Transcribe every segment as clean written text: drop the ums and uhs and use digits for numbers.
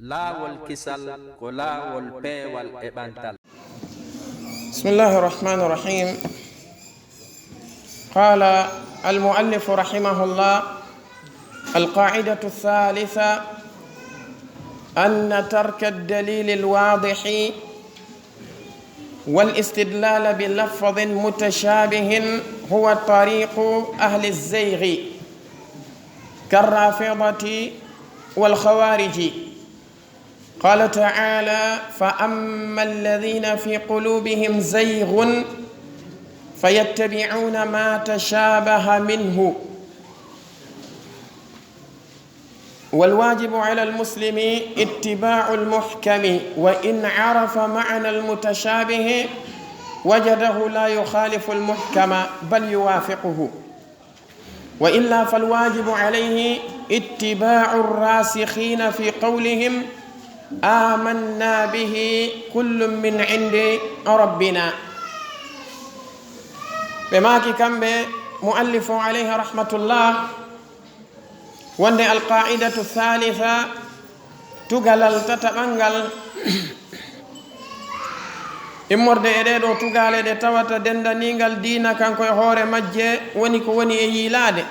laawol kisal ko laawol peewal e ɓantal. بسم الله الرحمن الرحيم. قال المؤلف رحمه الله: القاعدة الثالثة أن ترك الدليل الواضح والاستدلال بلفظ متشابه هو طريق أهل الزيغ كالرافضة والخوارج. قال تعالى: فأما الذين في قلوبهم زيغ فيتبعون ما تشابه منه. والواجب على المسلم اتباع المحكم، وإن عرف معنى المتشابه وجده لا يخالف المحكم بل يوافقه، وإلا فالواجب عليه اتباع الراسخين في قولهم آمنا به كل من عند ربنا. بماكي كم مؤلف عليه رحمة الله وند القاعدة الثالثة تقلل تتبنغل immorde e ɗeɗo tugaleɗe tawata dendaningal dina kanko e hoore majje woni ko woni e yiilade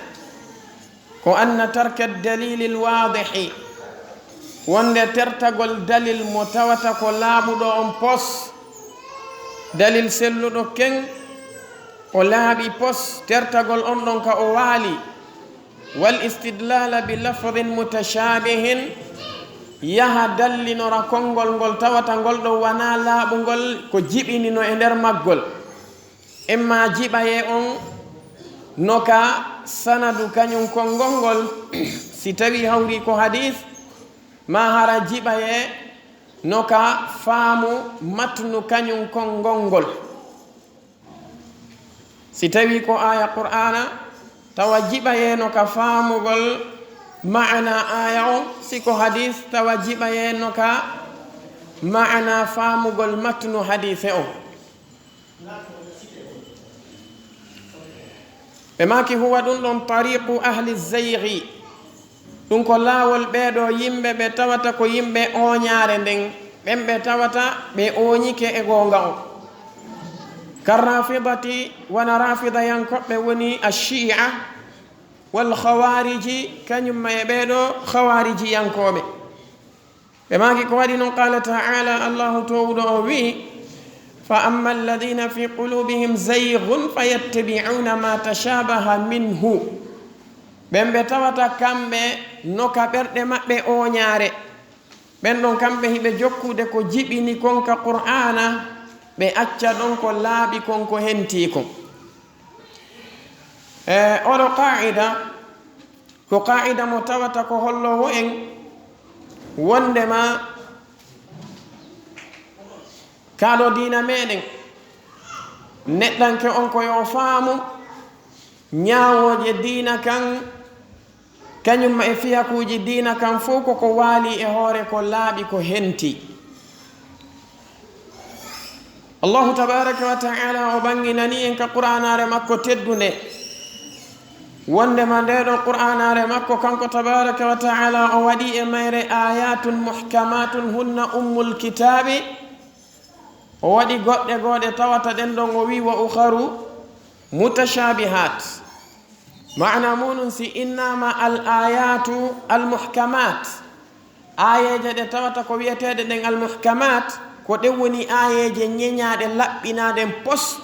ko anna tarka dalili lwadihi, wonde tertagol dalil mo tawata ko laaɓuɗo on pos, dalil selluɗo ken o laaɓi pos, tertagol on ɗon ka o waali. wal istidlala bi lafdin mutashabihin, yaha dallinora konngol ngol tawata ngol ɗo wana laaɓugol ko jiɓinino e nder maggol, imma jiɓaye on noka sanadu kañum konngol ngol si tawi hawri ko hadith, ma hara jiɓaye noka faamu matnu kañum konngol ngol. si tawi ko aya qur'ana tawa jiɓaye noka faamugol maana aya on, si ko hadith tawa jiɓaye noka maana faamugol matnu hadithe on. ɓe maki huwa ɗum ɗon tariqu ahli zeygi, ɗum ko laawol ɓeeɗo yimɓe ɓe tawata ko yimɓe oñaare nden, ɓen ɓe tawata ɓe oñike e goonga o. karrafidati, wona rafida yankoɓɓe woni ashia wal khawariji, kañumma e ɓeeɗo khawariji yankoɓe. ɓe maki ko waɗi noon qala taala, allahu towɗo o wi: fa amma alladina fi qulubihim zaygun fayattabi'una ma tashabaha minhu. ɓen ɓe tawata kamɓe noka ɓerɗe maɓɓe oñaare, ɓen ɗon kamɓe hiɓe jokkude ko jiɓini konka qur'ana, ɓe acca ɗon ko laaɓi kon ko henti kon. oɗo qa'ida ko qa'ida mo tawata ko hollowo en wondema kaɗo dina meɗen neɗɗanke on ko yo faamu ñawoje dina kan kañumma e fiyakuji dina kan fof koko waali e hoore ko laaɓi ko henti. allahu tabaraka wa taala o banginani en ka qur'anare makko teddunde, wondema ndeɗo qur'anare makko kanko tabaraka wa taala o waɗi e mayre ayatun muhkamatun hunna ummul kitabi. o waɗi goɗɗe goɗe tawata ɗen ɗon o wi wa ukharu mutashabihat, maana muɗum si innama al ayatu al muhkamat, ayeje ɗe tawata ko wiyeteɗe ɗen al muhkamat ko ɗen woni ayeje ñeñaɗe laɓɓinaɗen pos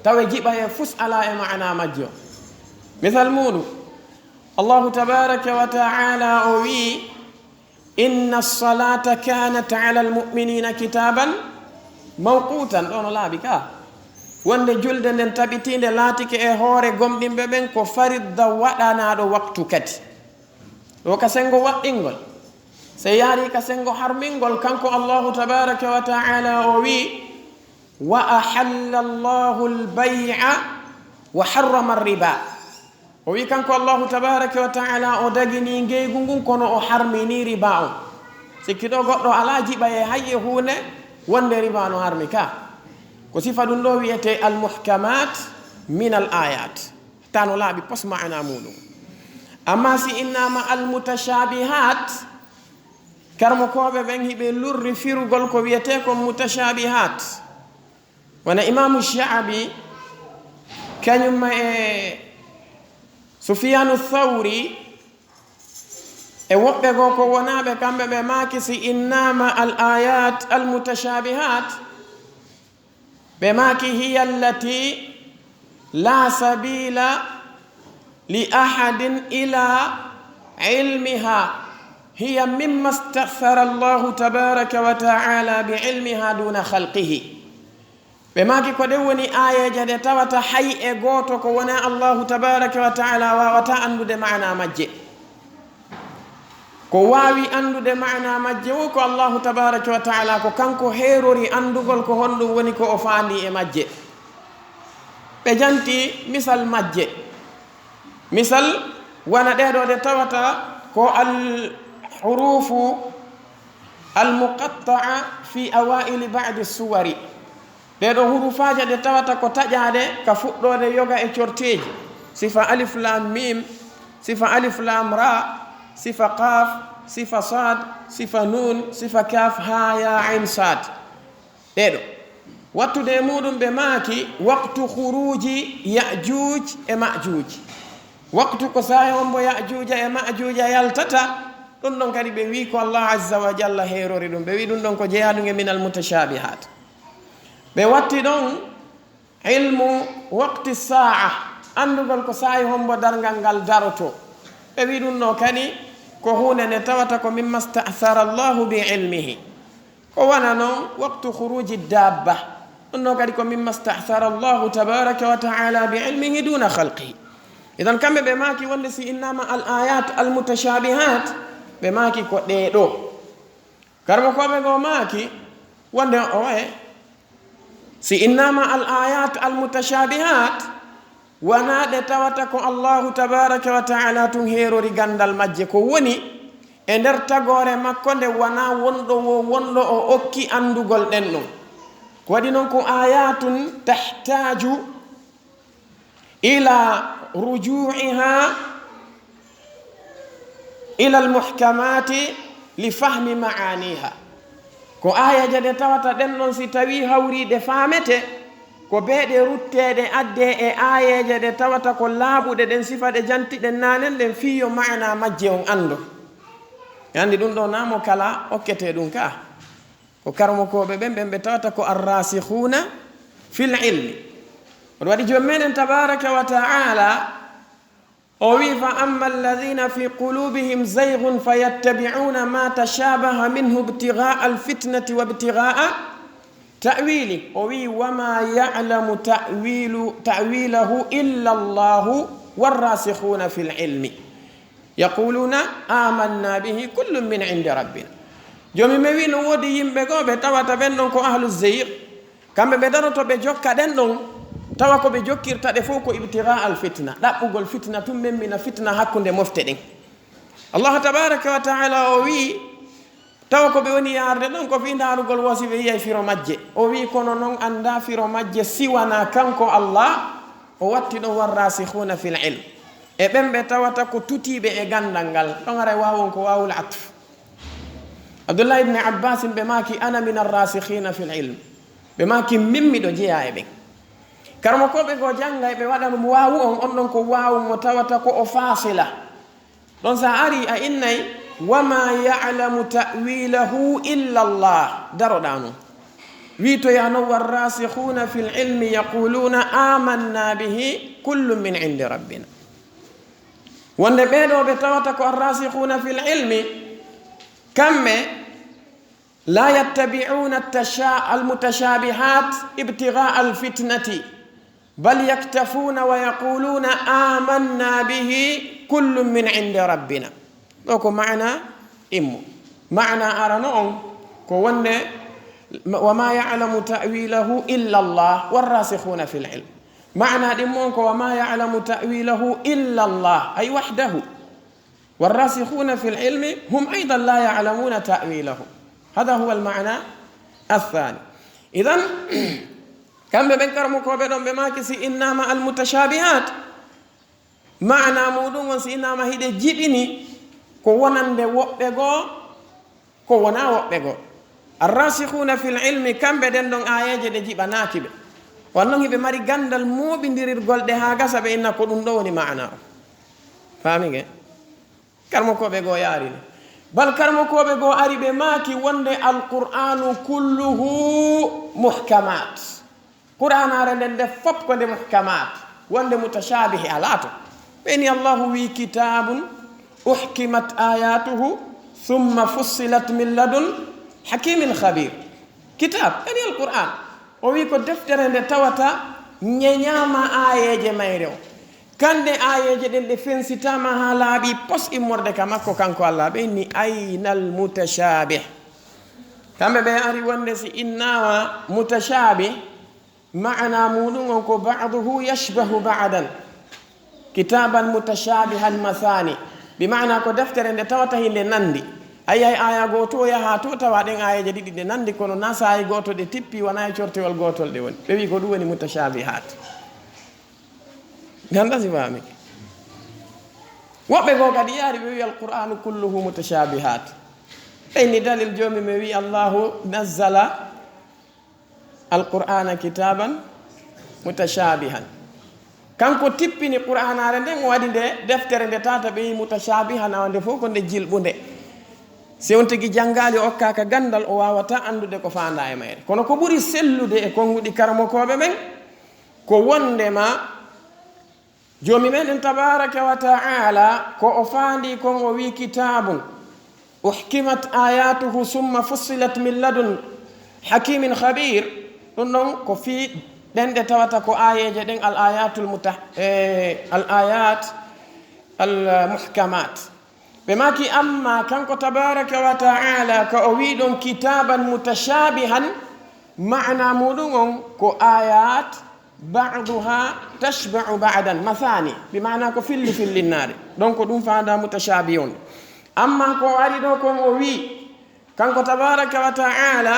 tawa jiɓa e fus ala e maana majjo. misal muɗum allahu tabaraka wa taala o wi: inna as-salata kanat ala almu'minina kitaban mawqutan. ɗon o laaɓi ka wonde julde nden tabitinde laatike e hoore gomɗinɓe ɓen ko faridda waɗanaɗo waktu kadi. ɗo ka sengo waɗɗingol, so yaari ka sengo harmingol, kanko allahu tabaraka wa taala o wi: wa ahalla allahu albay'a wa harrama arriba. o wi kanko allahu tabaraka wa taala o dagini ngeygu ngun kono o harmini riba on. sikki ɗo goɗɗo ala jiɓa e hayye hunde wonde riba no harmi ka, ko sifa ɗum ɗo wiyete almuhkamat min al ayat, tano laaɓi pos maana muɗum. amma si innama almutashabihat karmokoɓe ɓen hiɓe lurri firugol ko wiyete ko mutashabihat wana imamu Sha'bi kañumma e Sufyanu Thawri e woɓɓe go ko wonaɓe kamɓe ɓe maki si innama al ayat al mutashabihat ɓe maki hiya allati la sabila li ahadin ila ilmiha hiya mimma istaghfara Allahu tabaraka wa ta'ala bi ilmiha duna khalqihi ɓe maki ko ɗe woni ayeje ɗe tawata hay e goto ko wona Allahu tabaraka wa ta'ala wawata andude maana majje ko wawi andude maana majje wo ko Allahu tabaraka wa ta'ala ko kanko herori andugol ko honɗum woni ko o faandi e majje ɓe janti misal majje misal wana ɗeɗo ɗe tawata ko al hurufu al muqatta'a fi awaili ba'di suwari ɗeɗo hurufaje ɗe tawata ko taƴade ka fuɗɗode yoga e corteji sifa alif lam mim sifa alif lam ra sifa qaf sifa sad sifa nun sifa kaf ha ya ain sad ɗeɗo wattude muɗum ɓe maaki waqtu khuruji ya'juj e ma'juj waqtu ko saye on mbo ya'juja e ma'juja yaltata ɗum ɗon kadi ɓe wi ko Allah azza wa jalla herori ɗum ɓe wi ɗum ɗon ko jeeyaɗum e minal mutashabihat ɓe watti ɗon ilmu waqti sa'a andugol ko saye hombo dargal ngal daroto ɓe wi ɗum ɗo kadi ko hunde nde tawata ko mimma sta'thara Allahu bi ilmihi ko wana noon waqtu khuruji dabba ɗum ɗo kadi ko mimma sta'thara Allahu tabaraka wa ta'ala bi ilmihi duna khalqihi idan kamɓe ɓe maki wonde si innama al ayat al mutashabihat ɓe maki ko ɗeɗo karmo koɓe go maki wonde oye si innama al ayat al mutashabihat wana ɗe tawata ko Allahu tabaraka wa ta'ala tun herori gandal majje ko woni e nder tagore makko nde wana wonɗo o okki andugol ɗen ɗon ko waɗi noon ko ayatun tahtaju ila ruju'iha ila al muhkamati li fahmi ma'aniha ko ayaje ɗe tawata ɗen ɗon si tawi hawriɗe famete ko beeɗe ruttede adde e ayeje ɗe tawata ko laaɓuɗe ɗen sifa ɗe jantiɗen nanen ɗen fiyo maana majje on ando andi ɗum ɗo namo kala okkete ɗum ka ko karmokoɓe ɓen ɓe tawata ko arrasikhuna fil ilmi oɗo waɗi jom meɗen tabaraka wa ta'ala o wi fa amma alladhina fi qulubihim zayghun fayattabi'una ma tashabaha minhu ibtigha'a alfitnati wa ibtigha'a ta'wili o wi wama ya'lamu ta'wilahu illa Allahu warrasikhuna fil ilmi yaquluna amanna bihi kullun min 'indi rabbina jomi me wi no wodi yimɓe go ɓe tawata ɓen ɗon ko ahlu zeyr kamɓe ɓe daroto ɓe jokka ɗen ɗon tawa ko ɓe jokkirta ɗe fof ko ibtigha al fitna ɗaɓɓugol fitna tum memmina fitna hakkunde mofte ɗen Allah tabaraka wa ta'ala o wi tawa ko ɓe woni yarde ɗon ko fi darugol wasi ɓe yiyay firo majje o wi kono noon anda firo majje siwana kanko Allah o watti ɗon warrasikhuna fil ilm e ɓen ɓe tawata ko tutiɓe e gandal ngal ɗon ara wawon ko wawul atf Abdullah ibn Abbas ɓe maki ana min arrasikhina fil ilm ɓe maki mimmiɗo jeeya e ɓen karmo koɓe go janga ɓe waɗa ɗum wawu on ɗon ko wawu mo tawata ko o fasila ɗon sa ari a innay wama ya'lamu ta'wilahu illa Allah daroɗa noon wi to yano warrasikhuna fil ilmi yaquluna amanna bihi kullun min 'indi rabbina wonde ɓeɗo ɓe tawata ko arrasikhuna fil ilmi kamɓe la yattabi'una almutashabihat ibtigha'a alfitnati bal yaktafuna wa yaquluna amanna bihi kullun min 'indi rabbina ɗo ko maana immo maana arano on ko wonde wama ya'lamu ta'wilahu illa Allah warrasikhuna fil ilm maana ɗimmo on ko wama ya'lamu ta'wilahu illa Allah ay wahdahu warrasikhuna fil ilmi hum aidan la ya'lamuna ta'wilahu hada huwa al ma'na الثاني إذن كم بنكر مكوبة بما كسي إنما المتشابهات معنى مودون سي إنما هيدا جيبيني ko wonande woɓɓe goo ko ko wona woɓɓe goo arrasikhuna fil ilmi kamɓe ɗen ɗon ayeje ɗe jiɓanaki ɓe wonnon hiɓe mari gandal moɓidirirgol ɗe ha gasa ɓe inna ko ɗum ɗo woni mana o famige karmokoɓe goo yarini bal karmokoɓe goo ari ɓe maaki wonde alqur'anu kulluhu muhkamat qur'anare nden nde fop ko nde muhkamat wonde mutashabihi alato ɓeni allahu wi kitabun uhkimat ayatuhu thumma fussilat min ladun hakimin khabir kitab ɓeni alqur'an o wi ko deftere nde tawata ñeñama ayeje mayre o kande ayeje ɗen ɗe fensitama ha laaɓi pos immorde ka makko kanko Allah ɓeni aynal mutashabih kamɓe ɓe ari wonde si innawa mutashabih maana muɗum on ko ba'duhu yashbahu ba'dan kitaban mutashabihan mathani bi maana ko deftere nde tawata hinde nandi ayay aya goto o yaha to tawa ɗen ayeje ɗiɗi ɗe nandi kono na sayi goto ɗe tippi wona e cortewol gotol ɗe woni ɓe wi ko ɗum woni mutashabihat ganda si fami woɓɓe goo kadi yaari ɓe wi alqur'anu kulluhu mutashabihat ɓeyni dalil jomi mi wi allahu nazzala alqur'ana kitaban mutashabihan kanko tippini qur'anare nden o waɗi nde deftere nde tata ɓe wi mutashabihan awa nde fof ko nde jilɓude si on tigi jangali o okkaka gandal o wawata andude ko fanda e mayre kono ko ɓuri sellude e konguɗi karmokoɓe ɓen ko wondema jomi meɗen tabaraka wa ta'ala ko o fandi kon o wi kitabun uhkimat ayatuhu summa fussilat min ladun hakimin khabir ɗum ɗon ko fi ɗen ɗe tawata ko ayeje ɗen al ayat al muhkamat ɓe maki amma kanko tabaraka wa ta'ala ko o wi ɗon kitaban mutashabihan maana muɗum on ko ayat ba'duha tashba'u ba'dan mathani bima'ana ko filli fillinnare donc ɗum fanda mutashabihun amma ko ari ɗo kon o wi kanko tabaraka wa ta'ala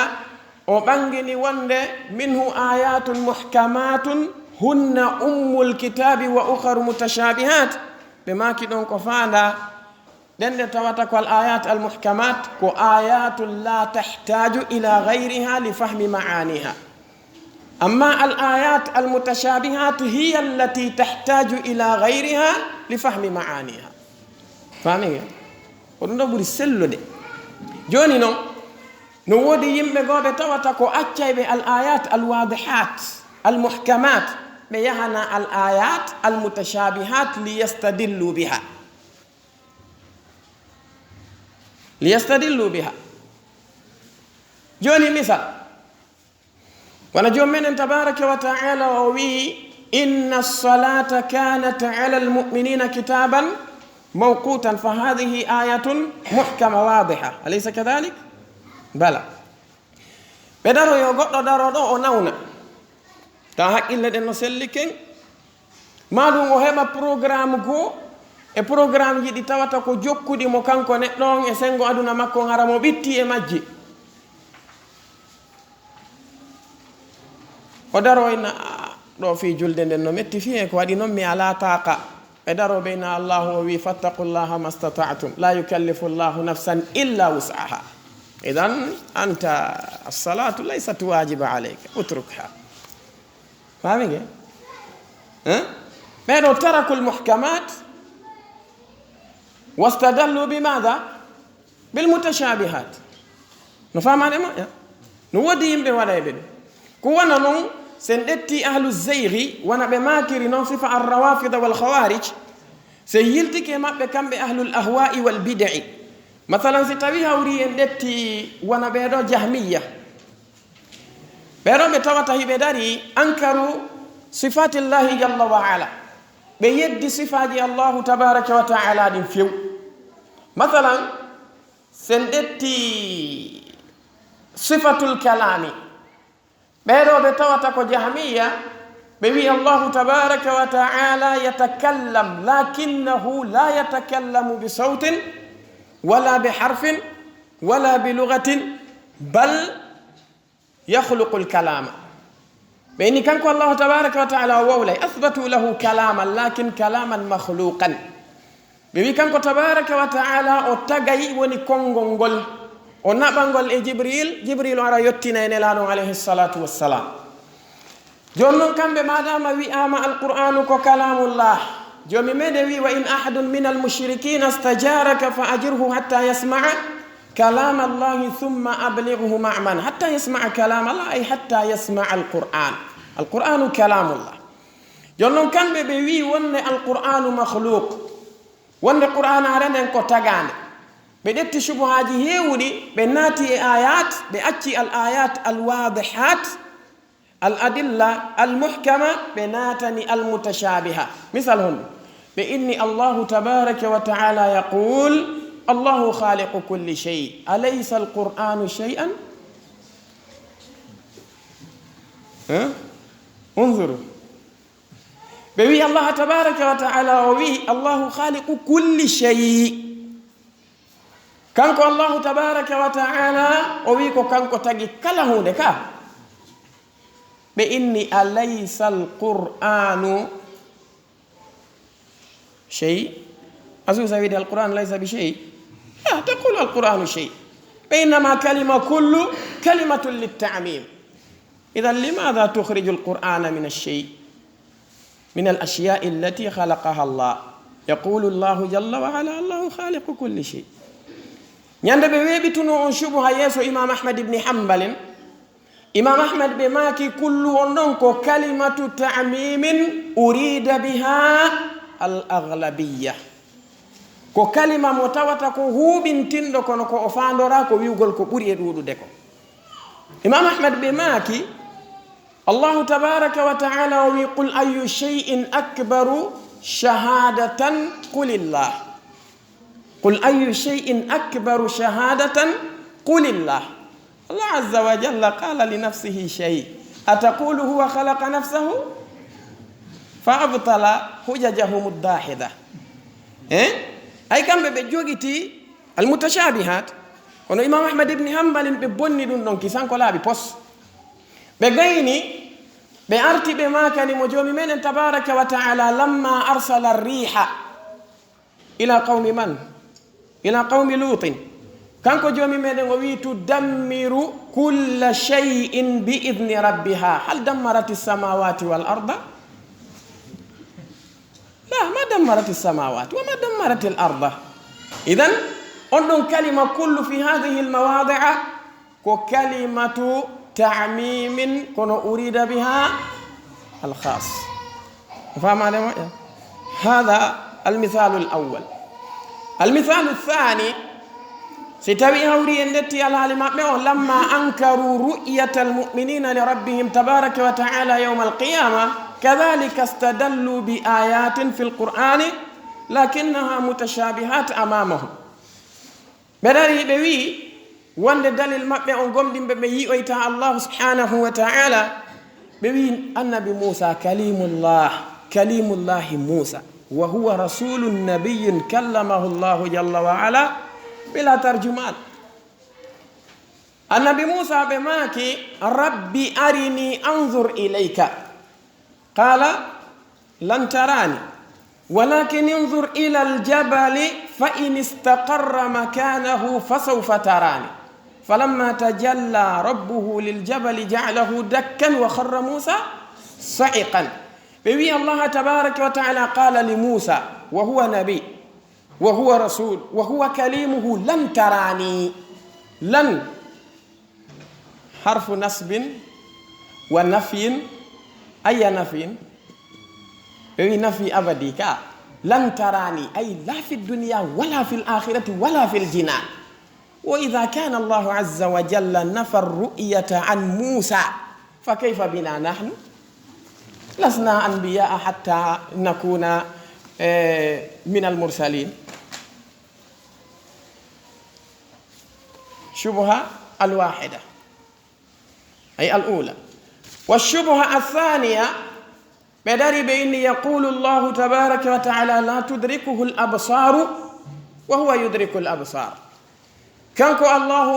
o ɓangini wonde minhu ayatun muhkamatun hunna ummul kitabi wa ukharu mutashabihat ɓe maki ɗon ko fanda ɗen ɗe tawata ko al ayat al muhkamat ko ayatun la tahtaju ila ghayriha li fahmi ma'aniha أما الآيات المتشابهات هي التي تحتاج إلى غيرها لفهم معانيها فاهمين ودون بوري سلو دي جوني نو ودي يمبه غوبه تواتا كو أتشاي بالآيات الواضحات المحكمات بيهنا الآيات المتشابهات ليستدلوا بها جوني مثال ونجوم من تبارك وتعالى ووي إن الصلاة كانت على المؤمنين كتابا موقوتا فهذه آية محكمة واضحة أليس كذلك؟ بلى بدارو يوغو دارو دو ناونا تا إلا دي نسلكين ما دون وهما بروغرام غو e programme ji ɗi tawata ko jokkudi mo kanko neɗɗon e sengo aduna makko ngara mo ɓitti e majji o daro ina ɗo fi julde nden no metti fi e ko waɗi noon mi ala taqa e daro ɓeyna allahu o wi fattaqullaha mastata'tum la yukallifu llahu nafsan illa wus'aha idan anta as-salatu laysat wajiba alayka utrukha famige ɓeɗo tarakul muhkamat واستدلوا بماذا بالمتشابهات نفهم هذا ما نودي يمبي ولا يبدو كوانا نون سندتي أهل الزيغ وانا بماكر نصف الروافض والخوارج سيلتي كما بكم بأهل الأهواء والبدع مثلا ستويها وري اندتي وانا بيدو جهمية بيدو بتوته بداري أنكروا صفات الله جل وعلا بيد صفات الله تبارك وتعالى دين فيو مثلا سندتي صفة الكلام بيرو بتواتك جهمية بيبي الله تبارك وتعالى يتكلم لكنه لا يتكلم بصوت ولا بحرف ولا بلغة بل يخلق الكلام بيني كانكو الله تبارك وتعالى وولي أثبتوا له كلاما لكن كلاما مخلوقا بيبي كانكو تبارك وتعالى أتغي وني كونغونغول o naɓangol e jibril ara yettina e nelaɗon alayhi salatu wassalam. joni noon kamɓe madama wi'ama alqur'anu ko kalamullah, jomi meɗe wi wa in ahadun min almushrikina stajaraka fa ajirhu hatta yasmaa kalam allahi thumma ablighu ma'man. hatta yasmaa kalam allah ay hatta yasmaa alqur'anu kalamullah. joni noon kamɓe ɓe wi wonde alqur'anu makhluq, wonde qur'an arenen ko tagade. ɓe ɗetti subuhaji hewɗi, ɓe naati e ayat, ɓe acci al ayat al wadihat al adilla al muhkama, ɓe naatani al mutashabiha. misal honɗo ɓe inni allahu tabaraka wa ta'ala yaqul allahu khaliqu kulli shay alaysa alqur'anu shay'an unzuru. ɓe wi allah tabaraka wa ta'ala o wi allahu khaliqu kulli shay, kanko allahu tabaraka wa ta'ala o wi ko kanko tagi kala hunde ka. ɓe inni alaysa alqur'anu shay, asusa wide alqur'an laysa bi shay, la taqulu alqur'anu shay, ɓe innama kalima kullu kalimatun littamim. idan limadha tukhriju alqur'ana min alshay min alashya'i allati khalaqaha allah. yaqulu allahu jalla wa ala allahu khaliqu kulli shay. ñande ɓe weɓituno on subuha yeeso imam ahmad ibni hambalin, imam ahmad ɓe maaki kullu on ɗon ko kalimatu ta'mimin urida biha al aghlabiya, ko kalima mo tawata ko huɓintinɗo kono ko o fandora ko wiwgol ko ɓuri e ɗuɗude ko. imam ahmad ɓe maaki allahu tabaraka wa ta'ala o wi qul ayu shay'in akbaru shahadatan qulillah. قل أي شيء أكبر شهادة قل الله. الله عز وجل قال لنفسه شيء أتقول هو خلق نفسه فأبطل حججهم الداحضة. أي كم بجوجتي المتشابهات kono imam ahmad ibn hanbal ɓe bonni ɗum ɗon kisanko laaɓi pos. ɓe gayni ɓe arti ɓe makani mo joomi meɗen tabaraka wa ta'ala lamma arsala riha ila qawmi man, ila qawmi lutin. kanko joomi meɗen o wi tudammiru kulla shay'in bi idni rabbiha. hal dammarat as-samawati wal arda? la, ma dammarat as-samawati wa ma dammarat al arda. idan on ɗon kalima kullu fi hadihi al mawadi'a ko kalimatu ta'mimin kono urida biha al khas. famade moƴƴa. hada al mithalu al awwal. al mithalu athani, si tawi hawri en detti alhaali maɓɓe o lamma ankaru ru'yata almu'minina li rabbihim tabaraka wa ta'ala yawma alqiyama kadhalika istadallu bi ayatin fi alqur'ani lakinnaha mutashabihat amamahum. ɓe dari ɓe wi wonde dalil maɓɓe on gomɗinɓe ɓe yi'oyta allahu subhanahu wa ta'ala. ɓe wi annabi musa kalimullahi musa wa huwa rasulun nabiyyun kallamahu allahu jalla wa ala bila tarjuman. annabi musa ɓe maaki rabbi arini anzur ilayka qala lan tarani walakin انظر ila aljabali fa in istaqarra makanahu fasawfa tarani falamma tajalla rabbuhu liljabali ja'alahu dakkan wa kharra musa sa'iqan. ɓe wi allah tabaraka wa ta'ala qala li musa wa huwa nabi wa huwa rasul wa huwa kalimuhu lan tarani. lan harfu nasbin wa nafyin. aya nafyin? ɓe wi nafi abadi ka. lan tarani ay la fi dunya wala fi l'akhirati wala fi ljinan. wa idha kana allahu azza wa jalla nafa arru'yata an musa fa kayfa bina nahnu lasna anbiya'a hatta nakuna min almursalin. شبهة الواحدة أي الأولى. والشبهة الثانية بدري بأن يقول الله تبارك وتعالى لا تدركه الأبصار وهو يدرك الأبصار. كانكو الله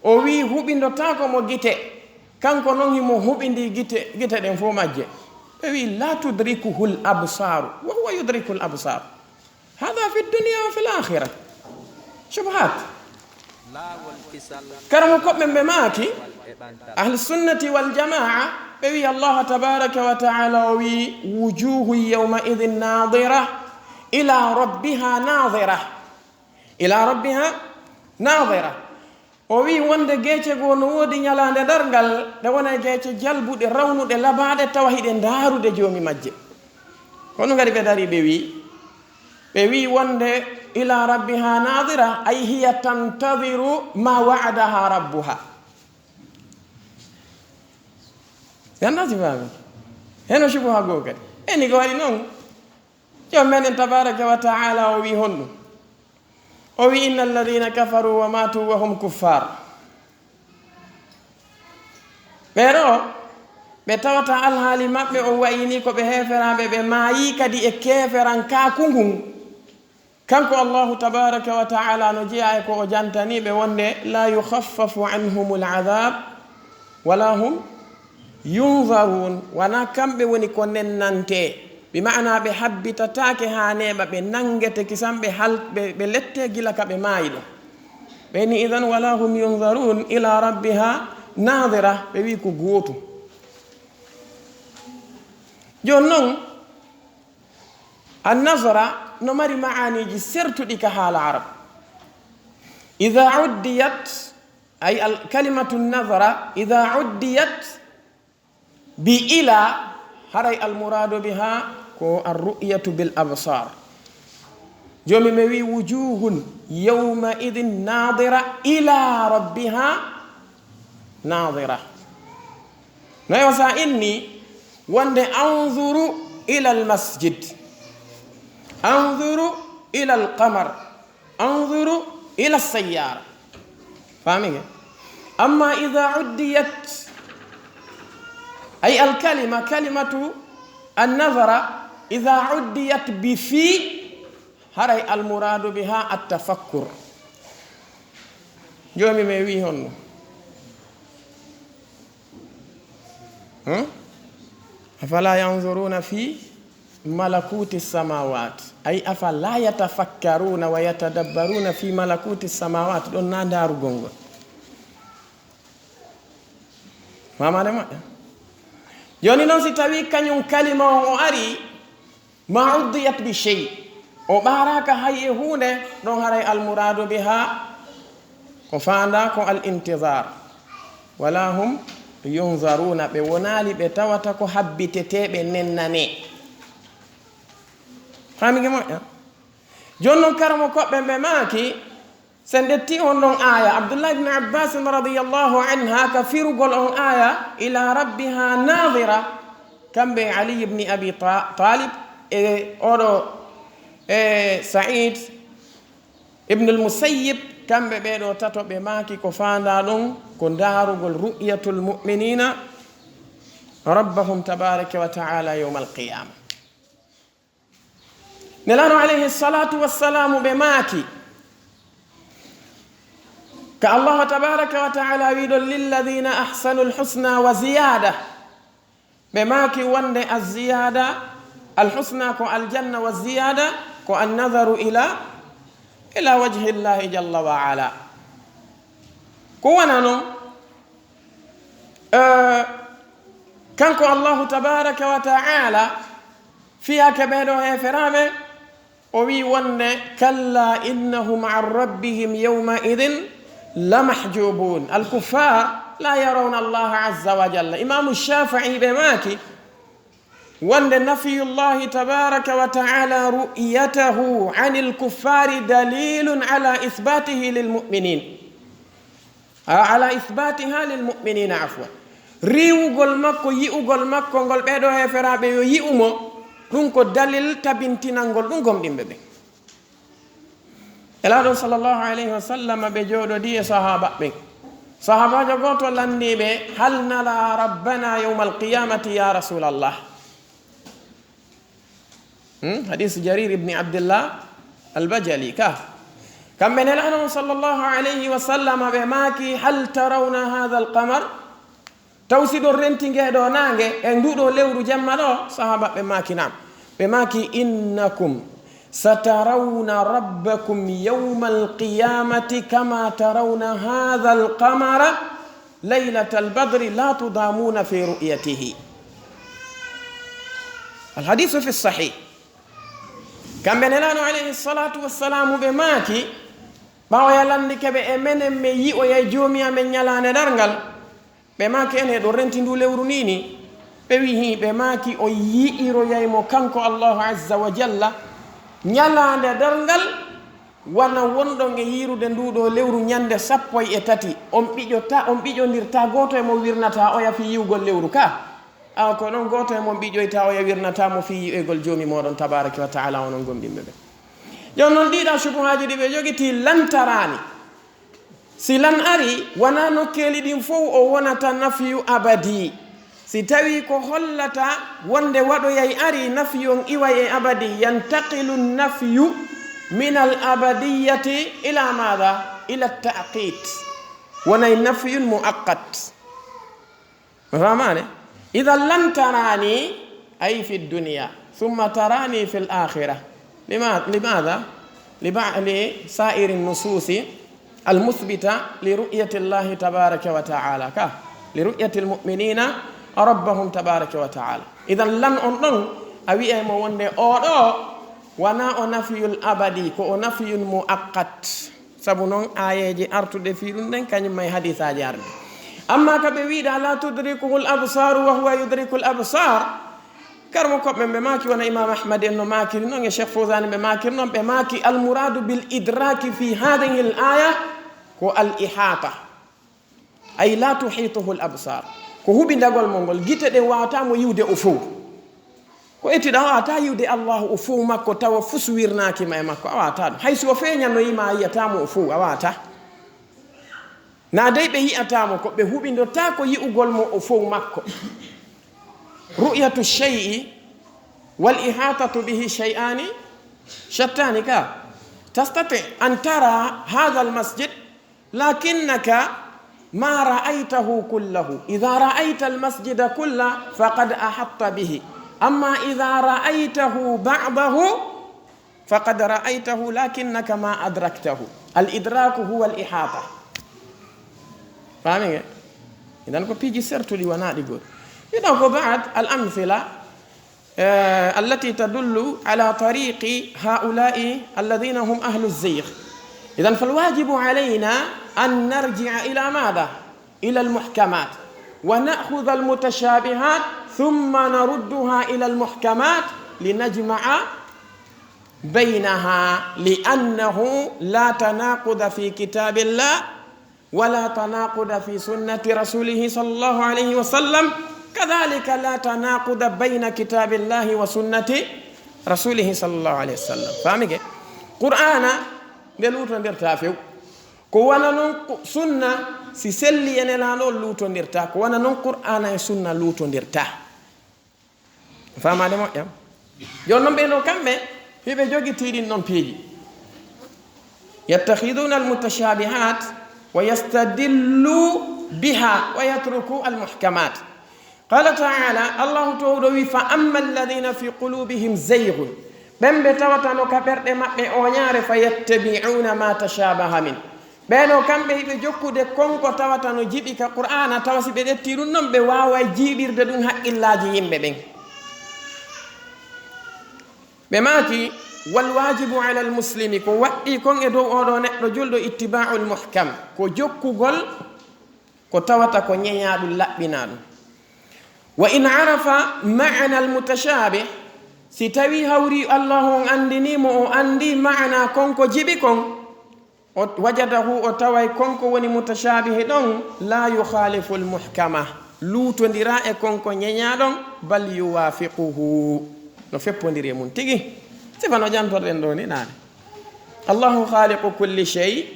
أوي هبين تاكو مو جيتي كانكو نونهي مو هبين دي جيتي دين فو ماجي أوي لا تدركه الأبصار وهو يدرك الأبصار. هذا في الدنيا وفي الآخرة. شبهات. karamo koɓɓe ɓe maaki ahlusunnati waljamaa ɓe wi allah tabaraka wa taala o wi wujuhu yawma idin nadira ila rabbiha nadira ila rabbiha nadira o wi wonde geece goo no woodi ñalande dargal ɗe wona geece jalbuɗe rawnuɗe labaɗe tawa hiɗe ndaarude joomi majje kono gadi ɓe dari ɓe wi wonde ila rabbiha nadira ay hiya tantadiru ma wa'adaha rabbuha yandati fami heno subuha goo kadi eni ko waɗi noon joom meɗen tabaraka wa taala o wi honɗum o wi inna alladina kafaru wa matu wa hum kuffar ɓeɗo ɓe tawata alhaali maɓɓe o wayini ko ɓe heferaɓe ɓe maayi kadi e keferan kakungun kanko allahu tabaraka wa taala no jeeya e ko o jantaniɓe wonde la yukhaffafu anhum al'adab wala hum yunzarun wona kamɓe woni ko nennante bi maana ɓe habbitatake ha neɓa ɓe nangete kisam ɓe lette gila ka ɓe maayi ɗo ɓeni idan wala hum yunzarun ila rabbiha nadira ɓe wi ko gootu joni noon annasara no mari maaniji sertuɗi ka haala arab ida uddiyat ay kalimatu nasara ida uddiyat bi ila haray almuradu biha ko arru'yatu bil absar jomi mi wi wujuhun yawma idin nadira ila rabbiha nadira nayo sa inni wonde anzuru ila almasjid anzuru ila alqamar anzuru ila alsayyara fahmi amma idha uddiyat أي الكلمة كلمة النظر إذا عديت بفي هري المراد بها التفكر جومي ميوي هون أفلا ينظرون في ملكوت السماوات أي أفلا يتفكرون ويتدبرون في ملكوت السماوات دون نادار غونغ ما معنى joni noon si tawi kañum kalima o ari ma uddiyat bi chey o ɓaraka hay e hunde ɗon haray almuradu biha ko fanda ko al intidar wala hum yunzaruna ɓe wonali ɓe tawata ko habbiteteɓe nennane famige moƴƴa joni noon karamo koɓɓe ɓe maaki sen detti on ɗon aya abdullah ibne abbas radiallahu anha ka firugol on aya ila rabbiha nadira kamɓe ali ibni abi talib e oɗo e said ibne almusayyib kamɓe ɓeɗo tato ɓe maaki ko fanda ɗon ko darugol ru'yatu lmuminina rabbahum tabaraka wa taala yawma alqiyama nelano alayhi salatu wassalamu ɓe maaki كالله تبارك وتعالى ويد للذين أحسنوا الحسنى وزيادة بماكي وند الزيادة الحسنى كو الجنة والزيادة كو النظر إلى وجه الله جل وعلا كونانو كان كو الله تبارك وتعالى فيها كبيرو هفرامه وي وند كلا إنهم عن ربهم يومئذ لمحجوبون الكفار لا يرون الله عز وجل إمام الشافعي بماكي وأن نفي الله تبارك وتعالى رؤيته عن الكفار دليل على إثباته للمؤمنين على إثباتها للمؤمنين عفوا ريو قل مكو يئو قل مكو قل بيدو هفرابي يئو مو رنكو دليل تبنتنا قل رنكم دمبي elaɗo sallllahu alayhi wa sallam ɓe jooɗodi e sahaba ɓen sahabajo goto landiɓe hal nala rabbana yawma alqiyamati ya rasulallah hadis jarir ibni abdillah albajali ka kamɓe nelaɗo sallllahu alayhi wa sallam ɓe maaki hal tarawna hatha alqamar taw siɗo rentingueɗo nangue e nduɗo lewru jemma ɗo sahaba ɓe maaki nam ɓe maaki innakum سترون ربكم يوم القيامة كما ترون هذا القمر ليلة البدر لا تضامون في رؤيته. الحديث في الصحيح كان بنلانو عليه الصلاة والسلام بماكي باو يلاندك بأمن ميي ويجومي من يلان درنغل بماكي أنه دورنتين دولي ورنيني بويه بماكي ويئيرو يايمو كانكو الله عز وجل يلان درنغل wana wondonge yirude nduɗo lewru ñande 13 on ɓiƴondirta goto e mo wirnata o yafi yiwgol lewru ka ko non goto e mo ɓiƴoyta o yawirnata mo fi yi'egol joomi moɗon tabaraka wa taala onon gomɗimɓe ɓe jon noon ɗiɗa subuhaji ɗi ɓe jogiti lantarani si lan ari wona nokkeli ɗin fof o wonata nafiyu abadi si tawi ko hollata wonde waɗoyay ari nafiyu on iway e abadi yantaqilu nafiyu من الأبدية إلى ماذا؟ إلى التأقيت وني نفي مؤقت فهماني؟ إذا لن تراني أي في الدنيا ثم تراني في الآخرة لماذا؟ لسائر النصوص المثبتة لرؤية الله تبارك وتعالى لرؤية المؤمنين ربهم تبارك وتعالى. إذا لن أنظر أوي أمو وندي wana o nafiyul abadi ko o nafiyul muaqqat sabu non ayeji artude fi dum den kanyum may hadithaji arde amma ka be wiida la tudrikuhul absar wa huwa yudrikul absar karmo ko be maki wana imam ahmad en no makiri non e cheikh fawzan be makiri non be maki al murad bil idrak fi hadhihi al aya ko al ihata ay la tuhituhu al absar ko hubi dagol mongol gite de wata mo yiwde o fof ko etiɗa wawata yiwde allahu o fof makko tawa fus wirnakima e makko a wawata ɗum hayso o feeñanno yima a yiyatamo o fof a wawata na dey ɓe yiyatamo ko ɓe huɓidota ko yi'ugol mo o fof makko ru'yatu shay'i wal ihatatu bihi shay'ani shattani ka tastati an tara hadha al masjid lakinnaka ma ra'aytahu kullahu idha ra'ayta al masjida kulla faqad ahatta bihi أما إذا رأيته بعضه فقد رأيته لكنك ما أدركته الإدراك هو الإحاطة فاهمين؟ إذا نقول بيجي سرت لي ونادي قول إذا بعد الأمثلة التي تدل على طريق هؤلاء الذين هم أهل الزيغ. إذا فالواجب علينا أن نرجع إلى ماذا؟ إلى المحكمات ونأخذ المتشابهات ثم نردها إلى المحكمات لنجمع بينها لأنه لا تناقض في كتاب الله ولا تناقض في سنة رسوله صلى الله عليه وسلم كذلك لا تناقض بين كتاب الله وسنة رسوله صلى الله عليه وسلم. فهمك؟ قرآن بلوت ندرتافيو كوانا نون سنة سيسلي ينالو لوت ندرتا كوانا نون قرآن سنة لوت ندرتا فما دمو يام جونم بينو كامبي في بجوغي تيدين نون بيجي يتخذون المتشابهات ويستدلوا بها ويتركوا المحكمات. قال تعالى الله تعالى فأما الذين في قلوبهم زيغ بمبي تواتانو كبرد مابي اونيار فيتبعون ما تشابه منه بينو كامبي بجوكو دي كونكو تواتانو جيبي كقرآن تواسي بدتيرون نون بي واوا جيبيرde dum haqqillaji yimbe ben بماكي والواجب على المسلم كو وقي كون ادو اودو neddo juldo ittiba'ul muhkam ko jokkugol ko tawata ko nyeyaadu labbinaadu wa in arafa ma'na al mutashabih si tawi hawri allah on andini mo o andi ma'na konko jibi kon o wajadahu o taway konko woni mutashabih don la yukhalifu al muhkama lutondira e konko nyeyaadon bal yuwafiquhu no feppondiri mun tigi sifano jantorden do ni nane Allahu khaliqu kulli shay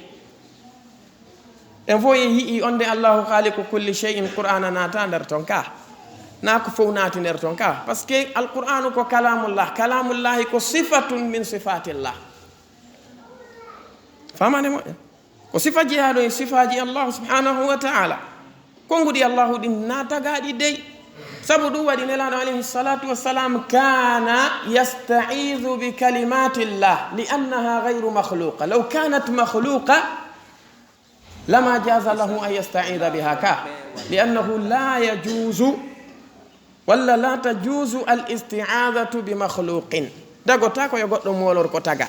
en foye yi onde Allahu khaliqu kulli shay'in qur'ana nata der ton ka na ko fo nati der ton ka parce que alqur'anu ko kalamullah ko sifatun min sifatillah famane mo ko sifaji hado e sifaji Allah subhanahu wa ta'ala ko ngudi Allah din nata gaadi dey sabu ɗum waɗi nelaɗo alayhi salatu wassalam kana yastaidu bi kalimati llah li annaha gayru makhluqa law kanat makhluqa lama jaza lahu an yastaida biha ka li annahu la yajuzu walla la tajuzu al istiadatu bi makhluqin dagota ko yo goɗɗo molor ko taga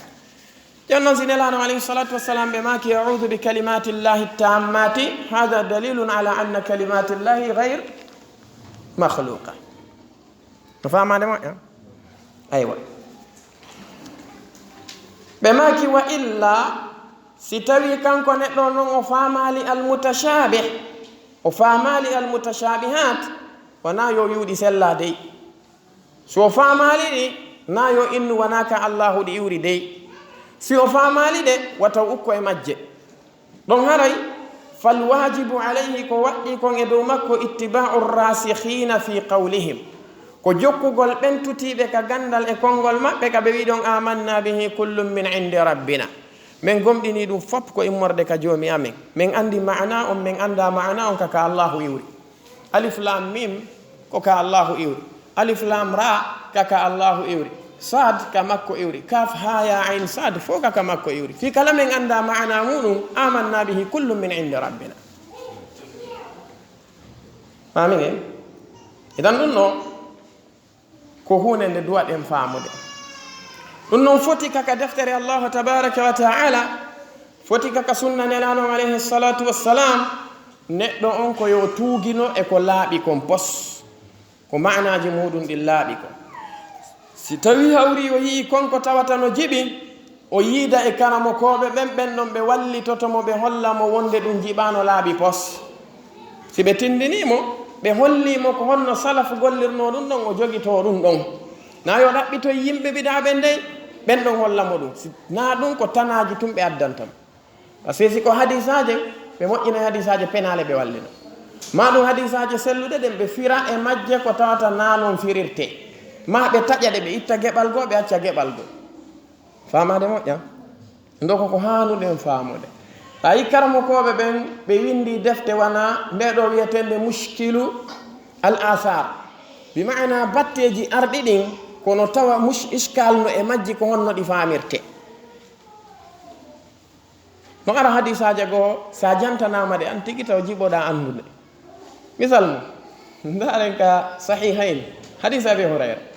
jon noon si nelaɗo alayhi salatu wassalam ɓe maki yaudu bi kalimati llahi tammati hada dalilun ala anna kalimati llahi gayr makhluqa to famade moƴƴa aywa ɓe maki wa illa si tawi kanko neɗɗo noon o famali almutashabih o famali almutashabihat wona yo yuuɗi sella dey so famali ɗi na yo innu wonaka allahu ɗi iwri dey si o famali ɗe wata ukko e majje ɗon haray falwajibu alayhi ko waɗɗi kon e dow makko ittiba'u rasikhina fi qawlihim ko jokkugol ɓen tutiɓe ka gandal e konngol maɓɓe ka ɓe wi ɗon amanna bihi kullum min indi rabbina min gomɗini ɗum fop ko immorde ka joomi amen min andi ma'ana on min anda ma'ana on kaka allahu iwri alif lam mim ko ka allahu iwri alif lam ra kaka allahu iwri sad ka makko iwri kaf ha ya ain sad fo kaka makko iwri fi kala min anda ma'ana muɗum amanna bihi kullum min indi rabbina famine idan ɗum noon ko hunde nde duwaɗen faamude ɗum noon foti kaka deftere allahu tabaraka wa taala foti kaka sunna nelanon alayhi salatu wassalam neɗɗo on ko yo tuugino e ko laaɓi kon pos ko manaji muɗum ɗin laaɓi kon si tawi hawri o yii konko tawata no jiɓi o yiida e karamo koɓe ɓen ɗon ɓe wallitotomo ɓe hollamo wonde ɗum jiɓano laaɓi pos si ɓe tindinimo ɓe hollimo ko honno salafu gollirno ɗum ɗon o jogito ɗum ɗon na yo ɗaɓɓito yimɓe ɓiɗaɓe ndey ɓen ɗon hollamo ɗum na ɗum ko tanaji tum ɓe addantamo par ce que si ko hadisaje ɓe moƴƴina hadisaje penale ɓe wallino ma ɗum hadisaje selluɗe ɗen ɓe fira e majje ko tawata na noon firirte ma ɓe taƴa ɗe ɓe itta geɓal goo ɓe acca geɓal goo famade moƴƴa ndoko ko hanuɗen famude a yi karamokoɓe ɓen ɓe windi defte wana ndeɗo wiyetende mushkilu al athar bi mana batteji arɗi ɗin kono tawa iskal no e majji ko honno ɗi famirte no ara hadisaje goo sa jantanama de an tigui taw jiɓoɗa andude misal mo ndaren ka sahihain hadis abi hurayra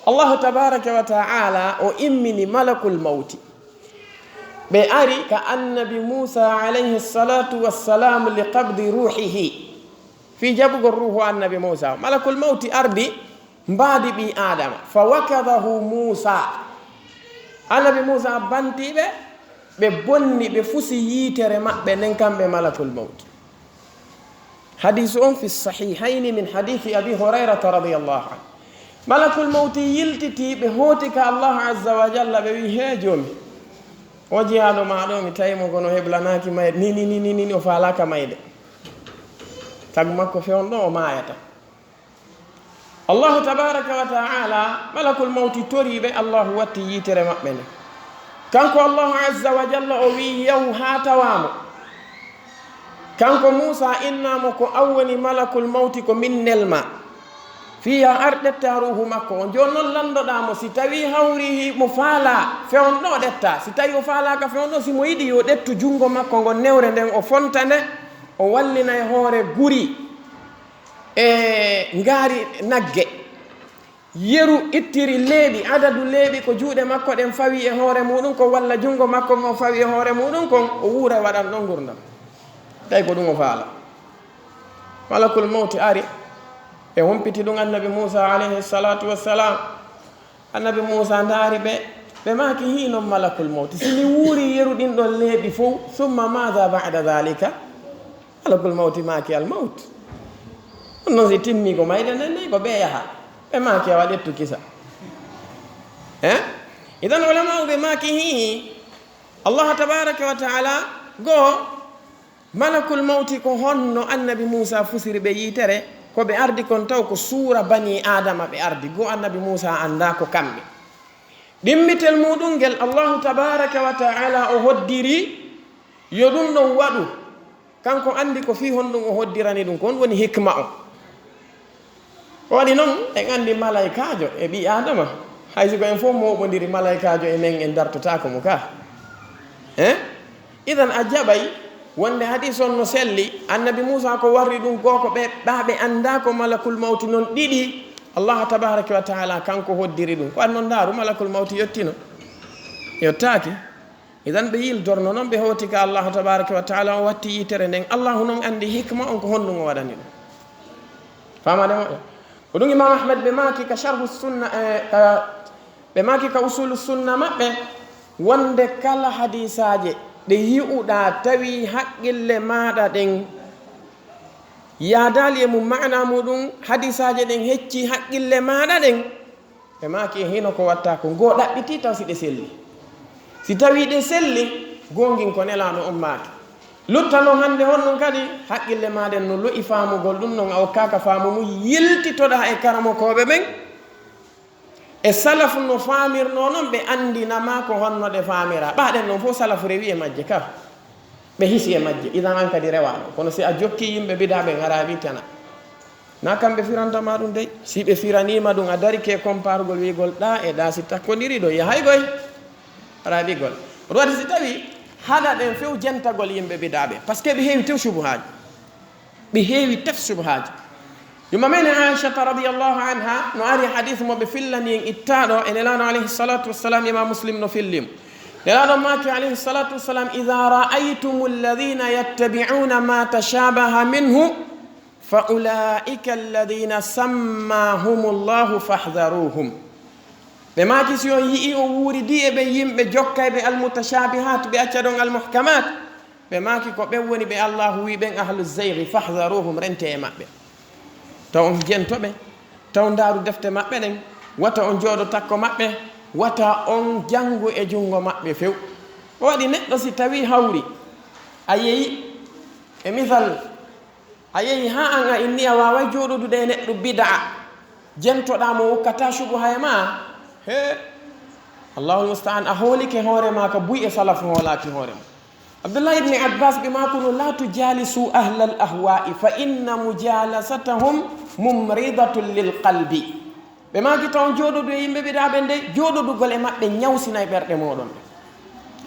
allahu tabaraka wa taala o immini malakul mawti ɓe ari ka annabi musa alayhi salatu wassalam li qabdi ruhihi fi jaɓugol ruhu annabi musa malakul mawti ardi mbaadi ɓi adama fa wakadahu musa annabi musa bantiɓe ɓe bonni ɓe fusi yiitere maɓɓe nden kamɓe malakul mawti hadis on fi sahihayni min hadithi abi hurayrata radiallahu anhu malakul mawti yiltiti ɓe hooti ka allahu azza wa jalla ɓe wi he joomi o jeyaɗo maɗo mi tawimo kono heblanaki mayde ni o falaka mayde tagu makko fewn ɗo o mayata allahu tabaraka wa taala malakul mawti toriɓe allahu watti yitere maɓɓe nde kanko allahu azza wa jalla o wi yahu ha tawamo kanko musa innamo ko awwoni malakul mawti ko min nelma fiya arɗetta ruhu makko o joni noon landoɗamo si tawi hawri mo faala fewn ɗo ɗetta si tawi o faalaka fewn ɗo simo yiɗi yo ɗettu jungo makko ngon newre nden o fonta nde o wallina e hoore guri e ngaari nagge yeru ittiri leeɓi adadu leeɓi ko juuɗe makko ɗen fawi e hoore muɗum kon walla jungo makko ngo fawi e hoore muɗum kon o wuura e waɗan ɗon gurdam tawi ko ɗum o faala malakul mawti ari e humpiti ɗum annabi musa alayhi salatu wassalam annabi musa ndaari ɓe maaki hinon malakul mawti sini wuuri yeru ɗin ɗon leeɓi fof summa maha bada dhalika malakul mawti maaki al mawt ɗum noon si timmi ko mayde nden nayi ko ɓe yaha ɓe maaki awa ɗettu kisa idan ulama ɓe maaki hihi allah tabaraka wa taala goo malakul mawti ko honno annabi musa fusiri ɓe yitere ko ɓe ardi kon taw ko suura bani adama ɓe ardi goo annabi musa anda ko kamɓe ɗimmitel muɗum ngel allahu tabaraka wa taala o hoddiri yo ɗum ɗon waɗu kanko andi ko fi honɗum o hoddirani ɗum ko on woni hikma o waɗi noon en anndi malaikajo e ɓi adama hayso ko en fof moɓodiri malaikajo e men en dartotako mo ka idan a jaɓay wonde hadis on no selli annabi Moussa ko warri ɗum goko ɓe ɓaɓe anda ko malakul mawti noon ɗiɗi Allah tabaraka wa taala kanko hoddiri ɗum ko an noon daaru malakul mawti yettino yettaki idan ɓe yildorno noon ɓe hawti ka Allah tabaraka wa taala o watti yitere nden Allahu noon andi hikma on ko honɗum o waɗani ɗum famade moƴƴo ko ɗum imam ahmad ɓe maki ka sharhu sunna ɓe maki ka usulu sunna maɓɓe wonde kala hadisaje ɗe yi'uɗa tawi haqqille maɗa ɗen yadali e mum mana muɗum hadisaje ɗen hecci haqqille maɗa ɗen ɓe maki hino ko watta ko ngo ɗaɓɓiti taw si ɗe selli si tawi ɗe selli gongin ko nelaɗo on maaki lutta noon hannde honɗum kadi haqqille maɗen no lo'i faamugol ɗum noon a hokkaka faamu mum yiltitoɗa e karamokoɓe ɓen e salafu no faamirno noon ɓe andinama ko honno ɗe faamira ɓaɗen noon fof salafu rewi e majje ka ɓe hisi e majje idan an kadi rewaɗo kono si a jokki yimɓe bidaɓe ara witana na kamɓe firantama ɗum dey si ɓe firanima ɗum a darike compargol wigol ɗa e ɗa si takkodiri ɗo yahaygoy ara wigol oɗo waɗi si tawi haɗa ɗen few jentagol yimɓe bidaɓe par ce que ɓe heewi tew subuhaji ɓe heewi tef subuhaji yuma men aishata radiallahu anha no ari hadith mo ɓe fillani en ittaɗo e nelaɗo alayhi salatu wassalam ima muslim no fillim nelaɗo maki alayhi salatu wassalam ida ra'aytum alladina yattabi'una ma tashabaha minhu fa ulaika alladina sammahum llahu fahdharuhum ɓe maki si on yii o wuuridi e ɓe yimɓe jokkayɓe almutashabihat ɓe acca ɗon almuhkamat ɓe maki ko ɓen woni ɓe allahu wi ɓen ahlu zeyri fahdharuhum rente e maɓɓe taw on jentoɓe taw ndaaru defte maɓɓe ɗen wata on jooɗo takko maɓɓe wata on janngu e junngo maɓɓe few o waɗi neɗɗo si tawi hawri a yeyi e misal a yeyi ha an a inni a waaway jooɗodude e neɗɗo bidaa jentoɗa mo wokkata subuha e ma he allahul mustaan a hoolike hoore ma ka buy e salafu hoolaki hoore ma abdullah ibni abbas ɓe makono la tujalisu ahla al ahwa'i fa inna mujalasatahum mumridatun lil qalbi ɓe maki taw jooɗodu e yimɓe ɓiɗaɓe nde jooɗodugol e maɓɓe ñawsina e ɓerɗe moɗon ɓe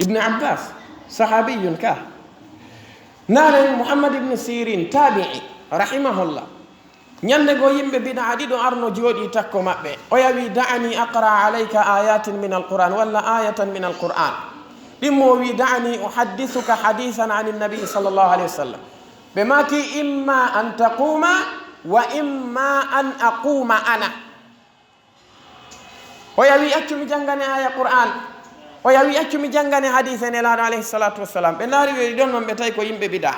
ibni abbas sahabiyun ka naren mouhammad ibne sirin tabi'i rahimahullah ñande go yimɓe biɗa ɗiɗo arno jooɗi takko maɓɓe o yawi da'ani aqra alayka ayatin min alquran walla ayatan min alquran ɗimmo wi da'ani uhaddithuka hadithan an nabi sallllahu alayhi wa sallam ɓe maki imma an taquma wa imma an aquma ana o yawi accumi janngane aya qur'an o yawi accumi janngane hadise nelaɗo alayhi salatu wassalam ɓe ndaari weɗi ɗon noon ɓe tawi ko yimɓe biɗa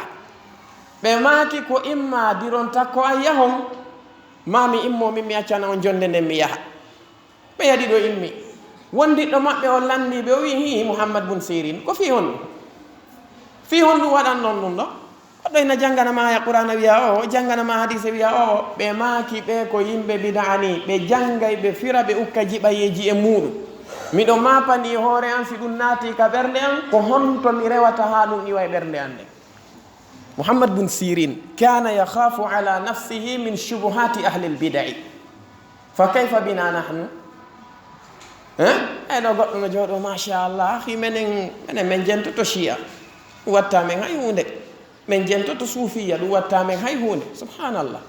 ɓe maaki ko imma diron takko an yahon mami immo min mi accana on jonde nden mi yaha ɓe yaɗi ɗo immi wondiɗɗo maɓɓe o landi ɓe o wi hi mouhammad bun sirin ko fi hon ɗum waɗan noon ɗum ɗo goɗɗo ina jannganama aya qur'ana wiya o jannganama hadise wiya o ɓe maaki ɓe ko yimɓe bida'ani ɓe janngay ɓe fira ɓe ukka jiɓayeji e muɗum miɗo mapani hoore an si ɗum naati ka ɓernde an ko honto mi rewata ha ɗum iwa e ɓernde an nde mouhammad bun sirin kana yakhafu ala nafsihi min shubuhati ahli lbida'i fa kayfa bina nahnu eɗo goɗɗo no jooɗo machallah hi minen min jentoto chia ɗum watta men hay hunde min jentoto suufiya ɗum watta men hay hunde subhanallah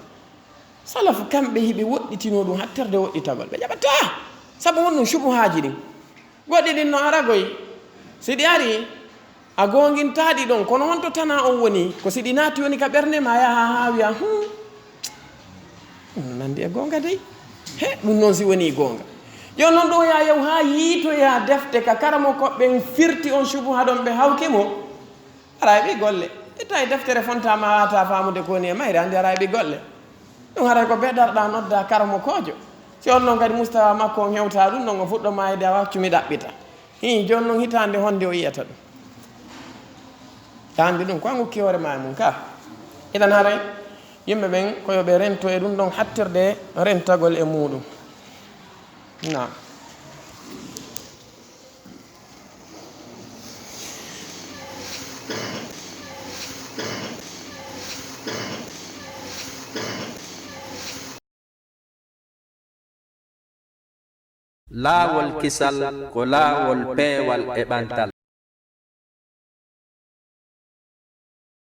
salafu kamɓe hiɓe woɗɗitino ɗum hatterde woɗɗitagol ɓe jaɓata saabu won ɗum subuhaji ɗin goɗɗi ɗin no aragoy si ɗi ari a gongintaɗi ɗon kono wonto tana on woni ko si ɗi naati woni ka ɓernde ma yaha ha wiya nandi e gonga dey he ɗum noon si woni gonga joni noon ɗo ya yew ha yiitoya defte ka karamo koɓɓen firti on subuha ɗon ɓe hawkimo ara ɓi golle itta e deftere fontama wata famude koni e mayre andi ara ɓi golle ɗum haray ko beɗarɗa nodda karamo kojo si on noon kadi mustawa makko on hewta ɗum noon o fuɗɗo mayde a waccumi ɗaɓɓita hi joni noon hitande honde o yiyata ɗum tandi ɗum ko an hokki hoore ma mum ka iɗan haray yimɓe ɓen koyoɓe rento e ɗum ɗon hattirde rentagol e muɗum na laawol kisal ko laawol peewal e ɓantal.